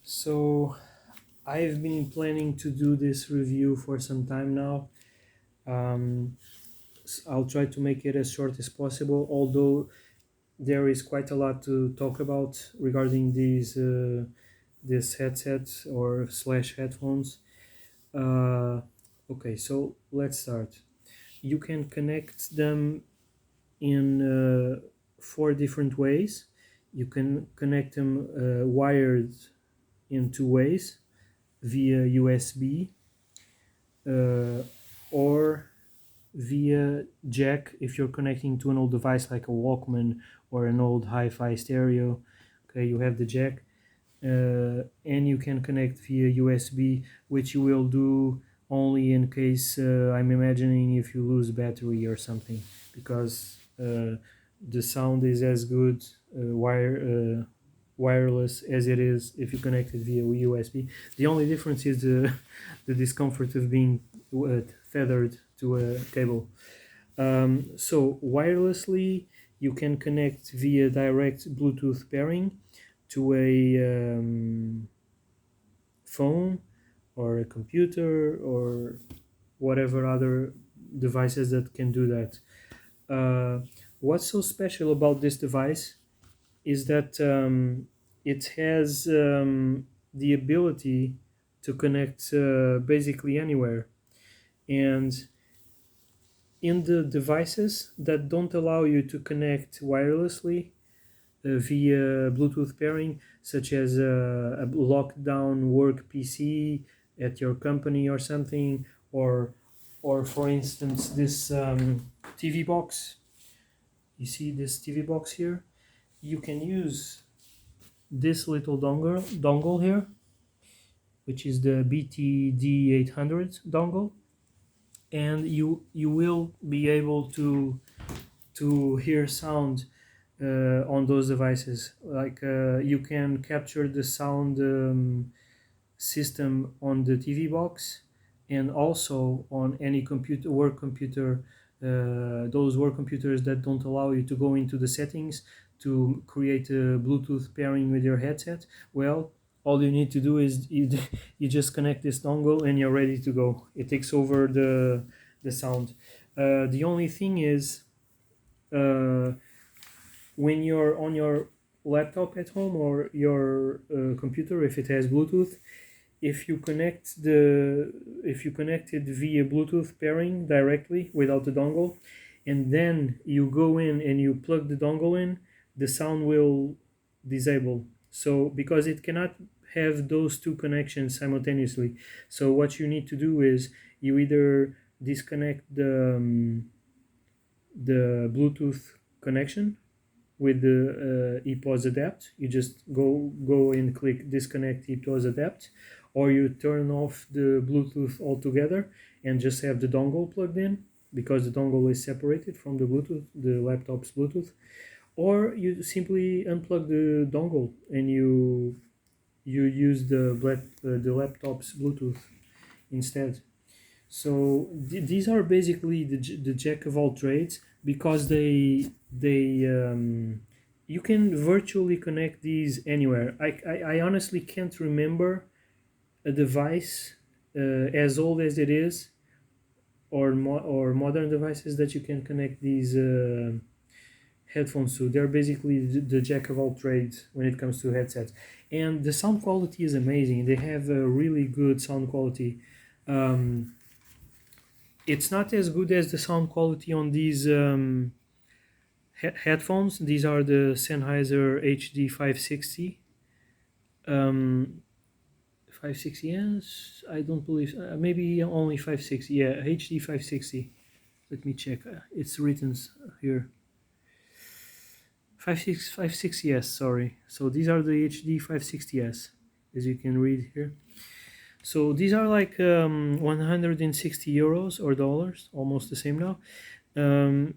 So I've been planning to do this review for some time now. Um, I'll try to make it as short as possible, although there is quite a lot to talk about regarding these headsets or slash headphones. Uh, okay, so let's start. You can connect them in four different ways. You can connect them wired in two ways via USB uh, or via jack if you're connecting to an old device like a Walkman or an old hi-fi stereo. Okay, you have the jack, and you can connect via USB, which you will do only in case I'm imagining if you lose battery or something, because the sound is as good wireless as it is if you connect it via USB. The only difference is the discomfort of being tethered to a cable. So wirelessly, you can connect via direct Bluetooth pairing to a phone or a computer or whatever other devices that can do that. What's so special about this device is that it has the ability to connect basically anywhere. And in the devices that don't allow you to connect wirelessly via Bluetooth pairing, such as a lockdown work PC at your company or something, or for instance this TV box. You see this TV box here? You can use this little dongle here, which is the BTD800 dongle, and you will be able to hear sound on those devices. Like you can capture the sound system on the TV box, and also on any computer work computer. Those work computers that don't allow you to go into the settings to create a Bluetooth pairing with your headset. Well, all you need to do is you just connect this dongle and you're ready to go. It takes over the sound. The only thing is, uh, when you're on your laptop at home or your computer, if it has Bluetooth, if you connect it via Bluetooth pairing directly without the dongle, and then you go in and you plug the dongle in, the sound will disable. So because it cannot have those two connections simultaneously, so what you need to do is you either disconnect the Bluetooth connection with the EPOS Adapt. You just go and click disconnect EPOS Adapt, or you turn off the Bluetooth altogether and just have the dongle plugged in, because the dongle is separated from the Bluetooth, the laptop's Bluetooth, or you simply unplug the dongle and you use the laptop's Bluetooth instead. So these are basically the jack of all trades, because they you can virtually connect these anywhere. I honestly can't remember a device as old as it is, or modern devices that you can connect these headphones to. They're basically the jack of all trades when it comes to headsets, and the sound quality is amazing. They have a really good sound quality. Um, it's not as good as the sound quality on these headphones. These are the Sennheiser HD 560. Um, 560, yes, I don't believe, maybe only 560. Yeah, HD 560. Let me check. It's written here. 56, sorry. So these are the HD 560s, as you can read here. So these are like 160 euros or dollars, almost the same now. Um,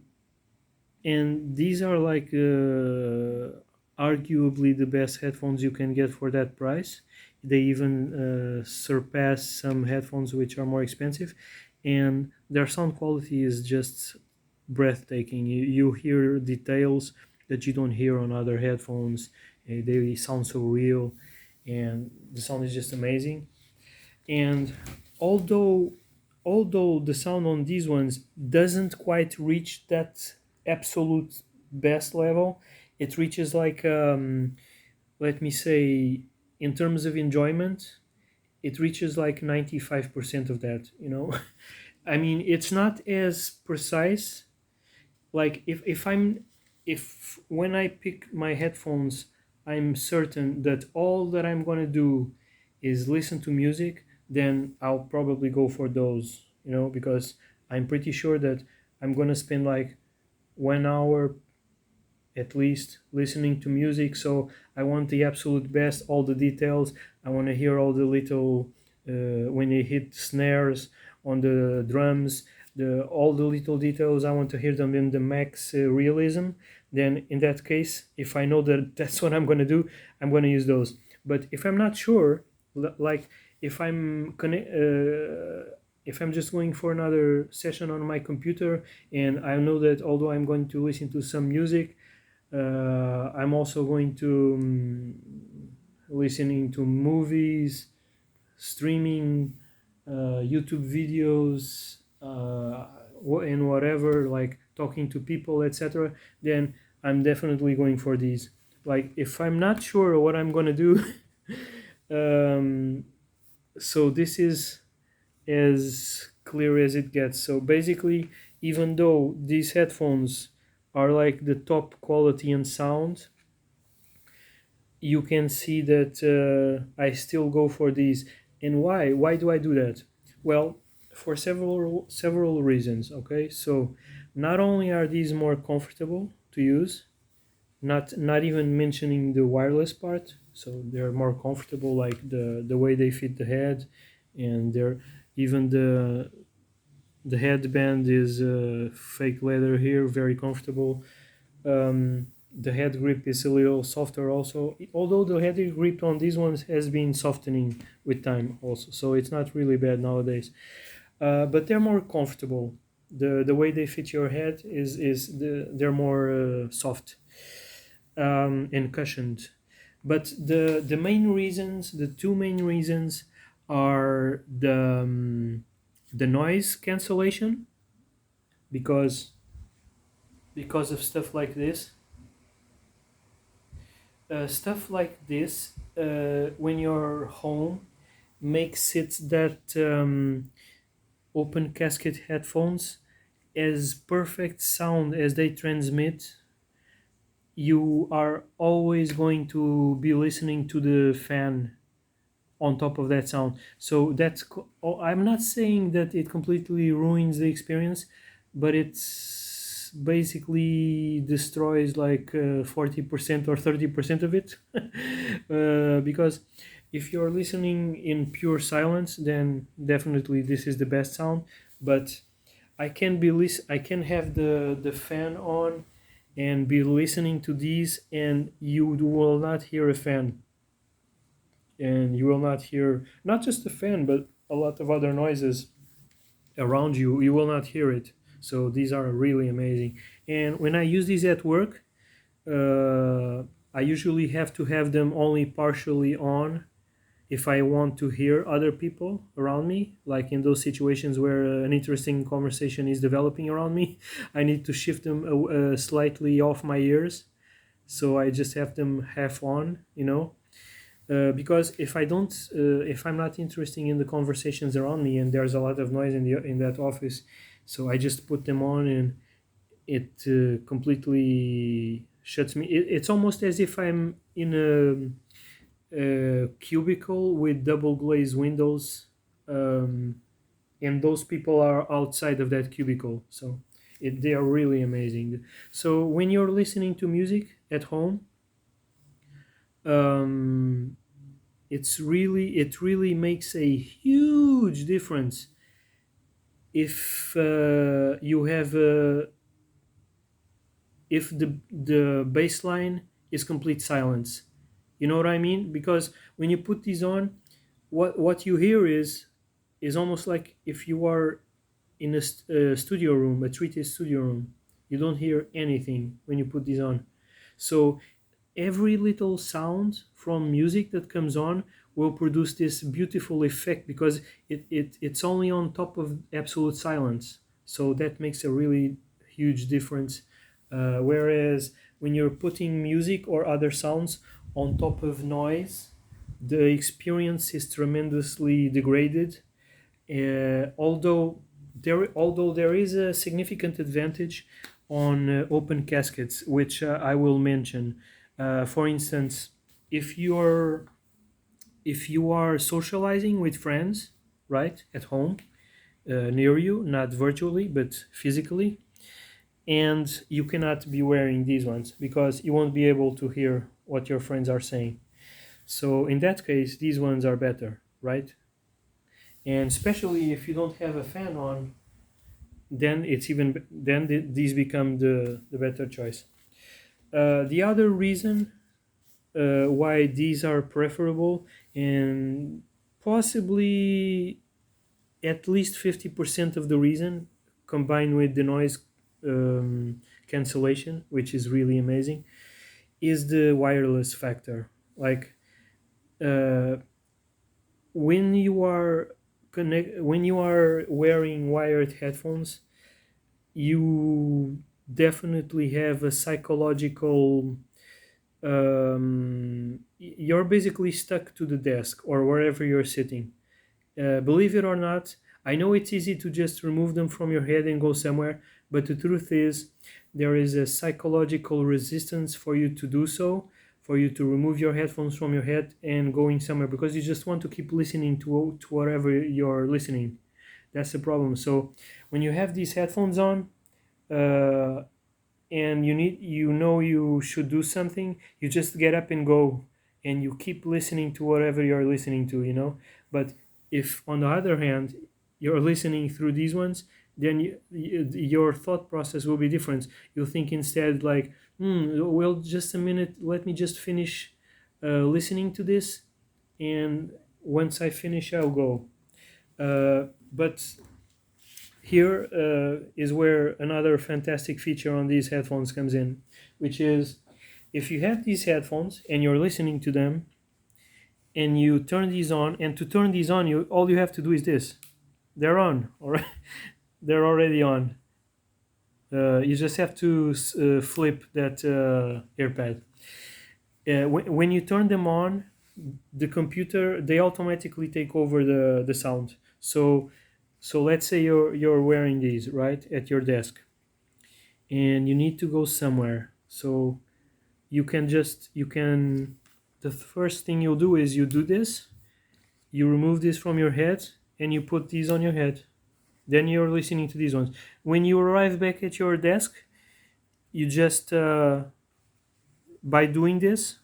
and these are like arguably the best headphones you can get for that price. They even surpass some headphones which are more expensive, and their sound quality is just breathtaking. You hear details that you don't hear on other headphones. They sound so real, and the sound is just amazing. And although although the sound on these ones doesn't quite reach that absolute best level, it reaches like let me say, in terms of enjoyment, it reaches like 95% of that, you know. I mean, it's not as precise. Like if when I pick my headphones, I'm certain that all that I'm going to do is listen to music, then I'll probably go for those, you know, because I'm pretty sure that I'm going to spend like 1 hour at least listening to music. So I want the absolute best, all the details. I want to hear all the little when they hit snares on the drums, the all the little details. I want to hear them in the max realism. Then in that case, if I know that that's what I'm going to do, I'm going to use those. But if I'm not sure, like if if I'm just going for another session on my computer, and I know that although I'm going to listen to some music, I'm also going to listening to movies, streaming, YouTube videos, and whatever, like talking to people, etc. Then I'm definitely going for these. Like if I'm not sure what I'm gonna do, um, so this is as clear as it gets. So basically, even though these headphones are like the top quality and sound, you can see that I still go for these. And why? Why do I do that? Well, for several reasons. Okay, so not only are these more comfortable to use, not even mentioning the wireless part, so they're more comfortable, like the way they fit the head, and they're even the headband is fake leather here, very comfortable. The head grip is a little softer also, although the head grip on these ones has been softening with time also, so it's not really bad nowadays. But they're more comfortable. The way they fit your head they're more soft and cushioned. But the two main reasons are the noise cancellation, because of stuff like this, when you're home, makes it that open casket headphones, as perfect sound as they transmit, you are always going to be listening to the fan on top of that sound. So I'm not saying that it completely ruins the experience, but it's basically destroys like 40% or 30% of it. Because if you're listening in pure silence, then definitely this is the best sound. But I can have the fan on and be listening to these, and you will not hear a fan, and you will not hear not just the fan but a lot of other noises around you. You will not hear it. So these are really amazing. And when I use these at work, I usually have to have them only partially on if I want to hear other people around me, like in those situations where an interesting conversation is developing around me. I need to shift them slightly off my ears, so I just have them half on, you know. Because if I'm not interested in the conversations around me, and there's a lot of noise in that office, so I just put them on, and it completely shuts me. It's almost as if I'm in a cubicle with double glazed windows, um, and those people are outside of that cubicle. So they are really amazing. So when you're listening to music at home, um, it really makes a huge difference if you have if the baseline is complete silence. You know what I mean? Because when you put these on, what you hear is almost like if you are in a studio room, a treated studio room. You don't hear anything when you put these on. So every little sound from music that comes on will produce this beautiful effect because it's only on top of absolute silence. So that makes a really huge difference. Whereas when you're putting music or other sounds on top of noise, the experience is tremendously degraded. Although there is a significant advantage on open caskets, which I will mention. For instance, if you are socializing with friends, right, at home, near you, not virtually but physically, and you cannot be wearing these ones because you won't be able to hear what your friends are saying. So in that case, these ones are better, right? And especially if you don't have a fan on, then these become the better choice. The other reason why these are preferable, and possibly at least 50% of the reason, combined with the noise cancellation, which is really amazing, is the wireless factor. Like uh, when you are wearing wired headphones, you definitely have a psychological you're basically stuck to the desk or wherever you're sitting. Believe it or not, I know it's easy to just remove them from your head and go somewhere, but the truth is, there is a psychological resistance for you to do so, for you to remove your headphones from your head and going somewhere because you just want to keep listening to whatever you're listening. That's the problem. So when you have these headphones on, uh, and you should do something, you just get up and go, and you keep listening to whatever you're listening to. But if on the other hand you're listening through these ones, then your thought process will be different. You'll think instead like, well, just a minute, let me just finish listening to this, and once I finish I'll go. But here is where another fantastic feature on these headphones comes in, which is if you have these headphones and you're listening to them and you turn these on, and to turn these on, all you have to do is this. They're on, all right? They're already on. You just have to flip that AirPad. When you turn them on, the computer, they automatically take over the sound. So let's say you're wearing these right at your desk, and you need to go somewhere. So you can the first thing you'll do is you do this. You remove this from your head and you put these on your head. Then you're listening to these ones. When you arrive back at your desk, you just by doing this.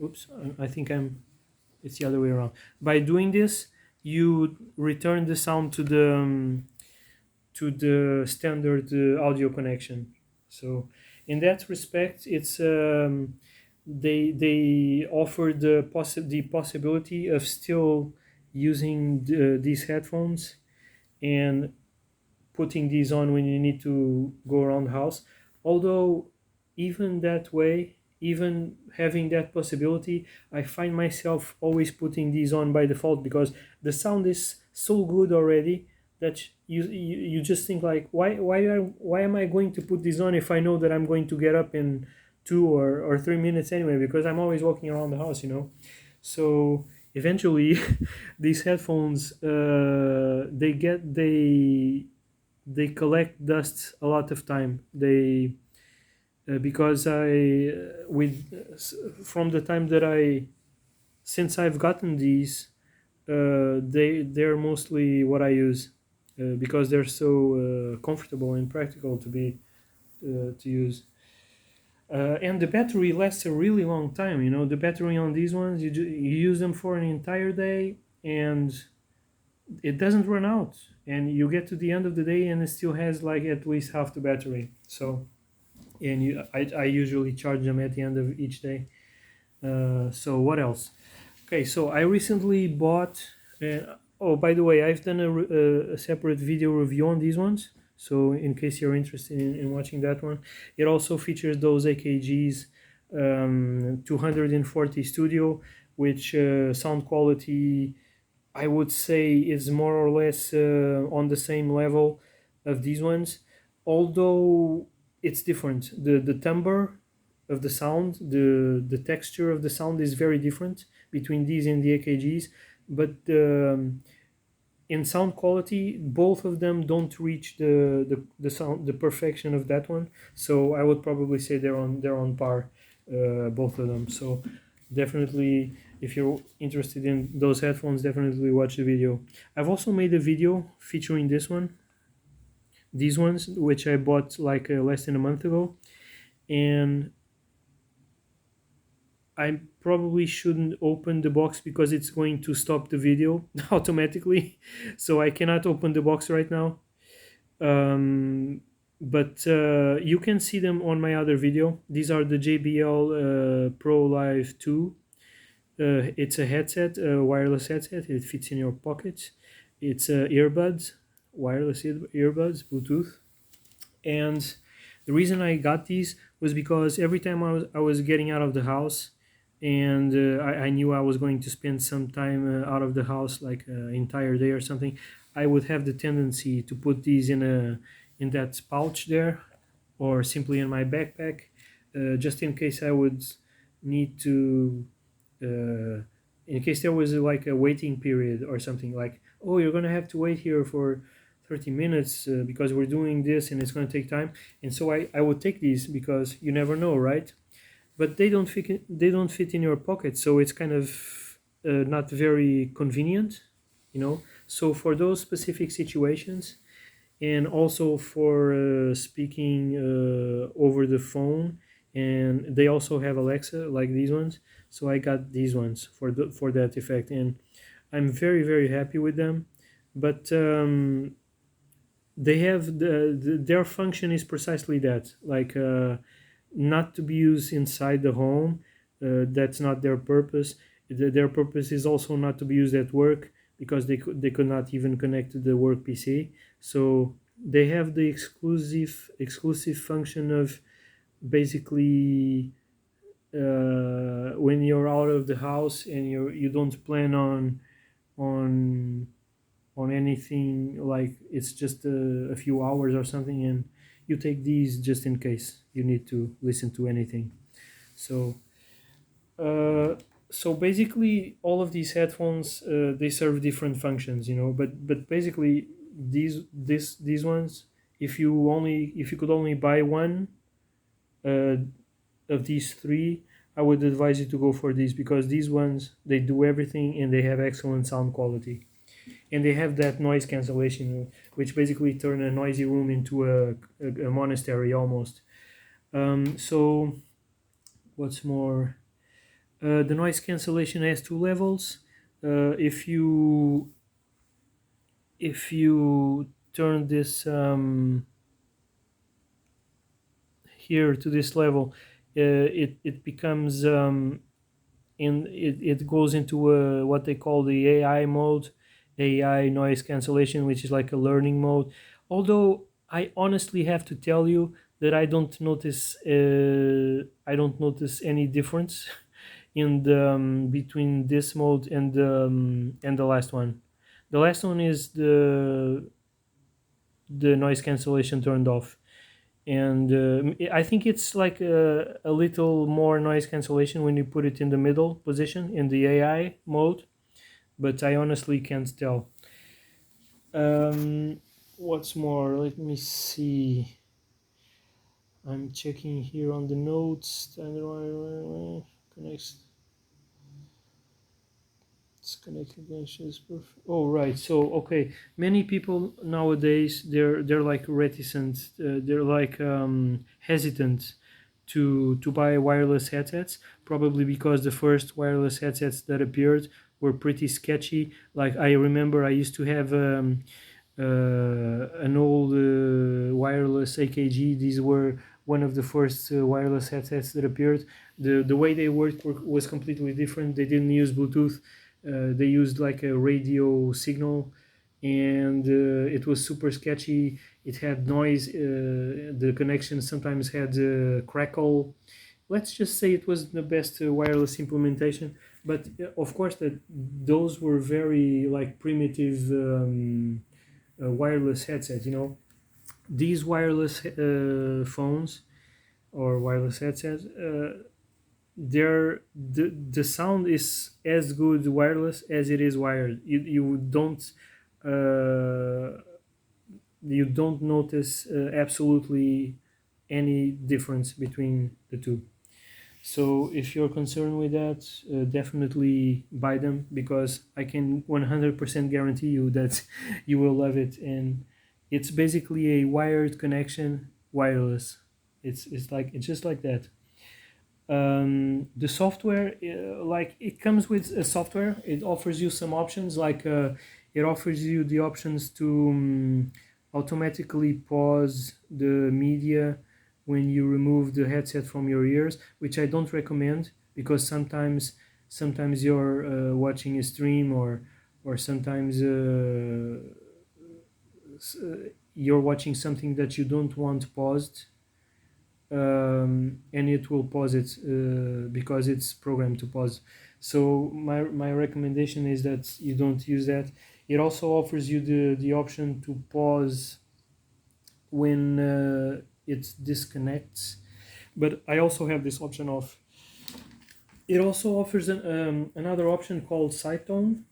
Oops, I think it's the other way around. By doing this, you return the sound to the standard audio connection. So in that respect, it's they offer the possibility of still using these headphones and putting these on when you need to go around the house. Although even that way, even having that possibility, I find myself always putting these on by default because the sound is so good already that you just think like, why am I going to put these on if I know that I'm going to get up in 2 or 3 minutes anyway, because I'm always walking around the house. So eventually these headphones they collect dust a lot of time. They because I with from the time that since I've gotten these, they're mostly what I use because they're so comfortable and practical to use. And the battery lasts a really long time. The battery on these ones, you use them for an entire day and it doesn't run out. And you get to the end of the day and it still has like at least half the battery. So, and I usually charge them at the end of each day. So what else? Okay, so I recently bought. Oh, by the way, I've done a separate video review on these ones. So in case you're interested in watching that one, it also features those AKGs 240 studio, which sound quality I would say is more or less on the same level of these ones, although it's different. The timbre of the sound, the texture of the sound is very different between these and the AKGs, but in sound quality, both of them don't reach the sound the perfection of that one. So I would probably say they're on par, both of them. So definitely, if you're interested in those headphones, definitely watch the video. I've also made a video featuring these ones, which I bought like less than a month ago, and I probably shouldn't open the box because it's going to stop the video automatically. So I cannot open the box right now. Um, but you can see them on my other video. These are the JBL Pro Live 2. It's a headset, a wireless headset. It fits in your pocket. It's earbuds, wireless earbuds, Bluetooth. And the reason I got these was because every time I was getting out of the house, and I knew I was going to spend some time out of the house, like an entire day or something, I would have the tendency to put these in that pouch there, or simply in my backpack, just in case I would need to, in case there was like a waiting period or something, like, oh, you're gonna have to wait here for 30 minutes because we're doing this and it's going to take time. And so I would take these because you never know, right? But they don't fit in your pocket, so it's kind of not very convenient, you know. So for those specific situations, and also for speaking over the phone, and they also have Alexa like these ones, so I got these ones for that effect, and I'm very very happy with them. But they have their function is precisely that, like, not to be used inside the home. That's not their purpose. Their purpose is also not to be used at work, because they could not even connect to the work PC. So they have the exclusive function of basically, when you're out of the house and you don't plan on on anything, like it's just a few hours or something, and you take these just in case you need to listen to anything. So uh, so basically all of these headphones, they serve different functions, you know, but basically these ones, if you could only buy one uh, of these three, I would advise you to go for these, because these ones, they do everything and they have excellent sound quality, and they have that noise cancellation, which basically turn a noisy room into a monastery almost. So what's more, the noise cancellation has two levels. If you turn this here to this level, it becomes it goes into what they call the AI mode, AI noise cancellation, which is like a learning mode. Although I honestly have to tell you that I don't notice any difference in the between this mode and the last one. The last one is the noise cancellation turned off, and I think it's like a little more noise cancellation when you put it in the middle position in the AI mode, but I honestly can't tell. Um, what's more, let me see. I'm checking here on the notes. Connects. Disconnect connection is perfect. Oh, right. So okay, many people nowadays, they're like reticent. They're like hesitant to buy wireless headsets, probably because the first wireless headsets that appeared were pretty sketchy. Like, I remember I used to have an old wireless AKG. These were one of the first wireless headsets that appeared. The way they worked was completely different. They didn't use Bluetooth. They used like a radio signal, and it was super sketchy. It had noise. The connection sometimes had crackle, let's just say it was the best wireless implementation, but of course that those were very like primitive wireless headsets. These wireless phones or wireless headsets, the sound is as good wireless as it is wired. Uh, you don't notice absolutely any difference between the two. So if you're concerned with that, definitely buy them, because I can 100% guarantee you that you will love it. And it's basically a wired connection, wireless. It's just like that. The software, like it comes with a software. It offers you some options, like it offers you the options to automatically pause the media when you remove the headset from your ears, which I don't recommend, because sometimes you're watching a stream, or sometimes you're watching something that you don't want paused, and it will pause it because it's programmed to pause. So my recommendation is that you don't use that. It also offers you the option to pause when it disconnects, but I also have this option off. It also offers another option called side tone,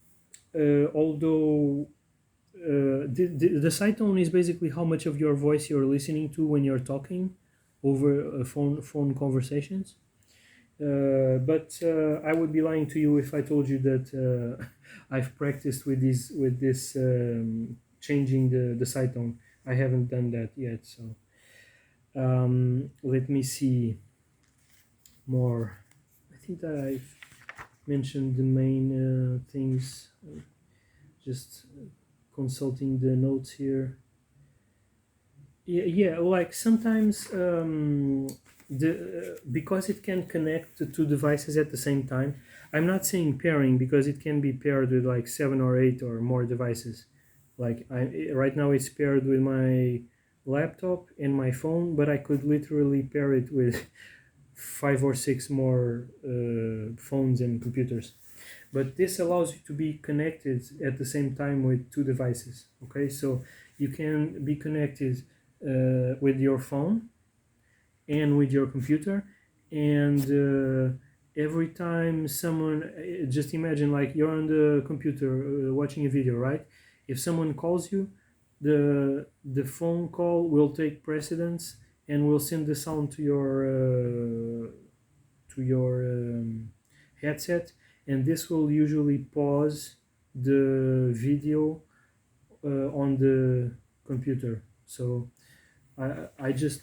although the side tone is basically how much of your voice you're listening to when you're talking over phone conversations. But I would be lying to you if I told you that I've practiced with this changing the side tone. I haven't done that yet. So let me see more. I think that I've mentioned the main things. Just consulting the notes here. Yeah, like sometimes because it can connect to two devices at the same time. I'm not saying pairing, because it can be paired with like 7 or 8 or more devices. Like right now it's paired with my laptop and my phone, but I could literally pair it with 5 or 6 more phones and computers. But this allows you to be connected at the same time with two devices. Okay, so you can be connected with your phone and with your computer, and every time someone, just imagine like you're on the computer watching a video, right? If someone calls you, the phone call will take precedence and will send the sound to your headset, and this will usually pause the video on the computer. So I just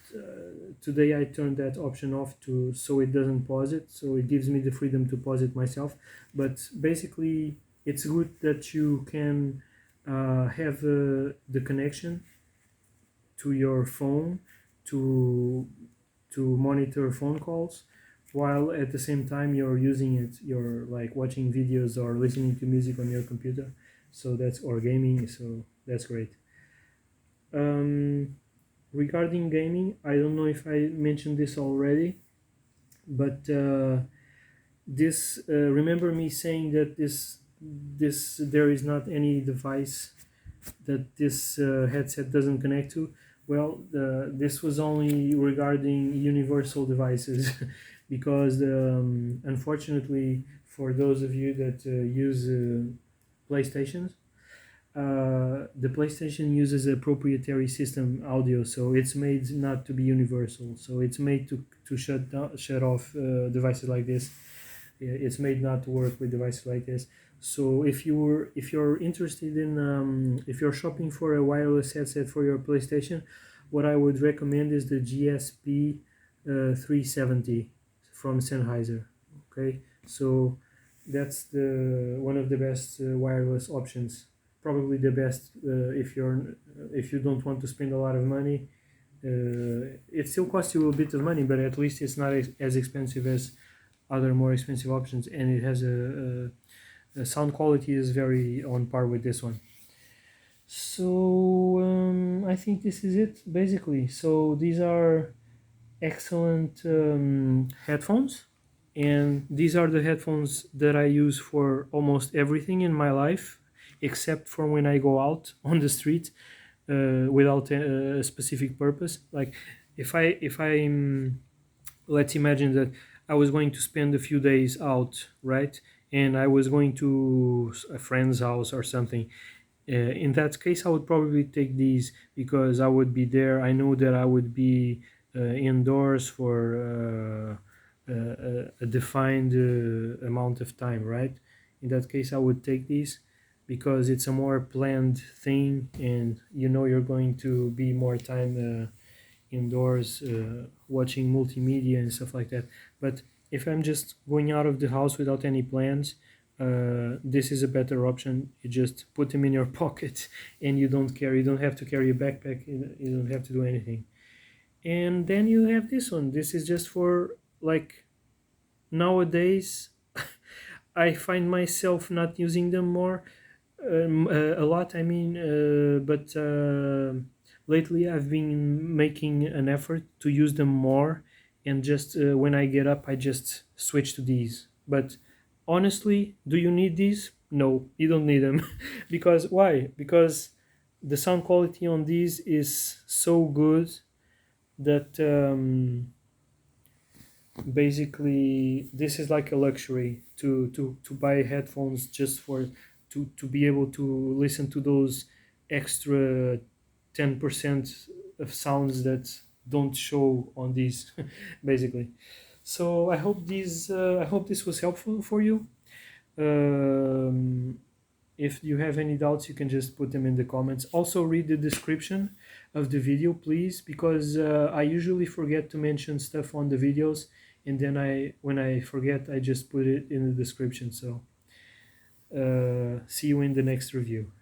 today I turned that option off to so it doesn't pause it, so it gives me the freedom to pause it myself. But basically, it's good that you can have the connection to your phone to monitor phone calls, while at the same time you're using it, you're like watching videos or listening to music on your computer. So that's, or gaming, so that's great. um, Regarding gaming, I don't know if I mentioned this already, but this remember me saying that this there is not any device that this headset doesn't connect to. Well, this was only regarding universal devices, because unfortunately for those of you that use PlayStations, the PlayStation uses a proprietary system audio, so it's made not to be universal. So it's made to shut off devices like this. It's made not to work with devices like this. So if you're interested in if you're shopping for a wireless headset for your PlayStation, what I would recommend is the GSP 370 from Sennheiser. Okay, so that's the one of the best wireless options. Probably the best if you don't want to spend a lot of money. It still costs you a bit of money, but at least it's not as expensive as other more expensive options, and it has a sound quality is very on par with this one. So I think this is it basically. So these are excellent headphones, and these are the headphones that I use for almost everything in my life, except for when I go out on the street without a specific purpose. Like if I'm let's imagine that I was going to spend a few days out, right? And I was going to a friend's house or something. In that case, I would probably take these because I would be there. I know that I would be indoors for a defined amount of time, right? In that case, I would take these because it's a more planned thing, and you know you're going to be more time indoors watching multimedia and stuff like that. But if I'm just going out of the house without any plans, this is a better option. You just put them in your pocket and you don't have to carry a backpack, you don't have to do anything. And then you have this one. This is just for like nowadays. I find myself not using them more a lot. I mean, but lately I've been making an effort to use them more, and just when I get up, I just switch to these. But honestly, do you need these? No, you don't need them. Because why? Because the sound quality on these is so good that basically this is like a luxury to buy headphones just for to be able to listen to those extra 10% of sounds that don't show on these basically. So I hope this was helpful for you. um, if you have any doubts, you can just put them in the comments. Also read the description of the video, please, because I usually forget to mention stuff on the videos, and then when I forget, I just put it in the description. So see you in the next review.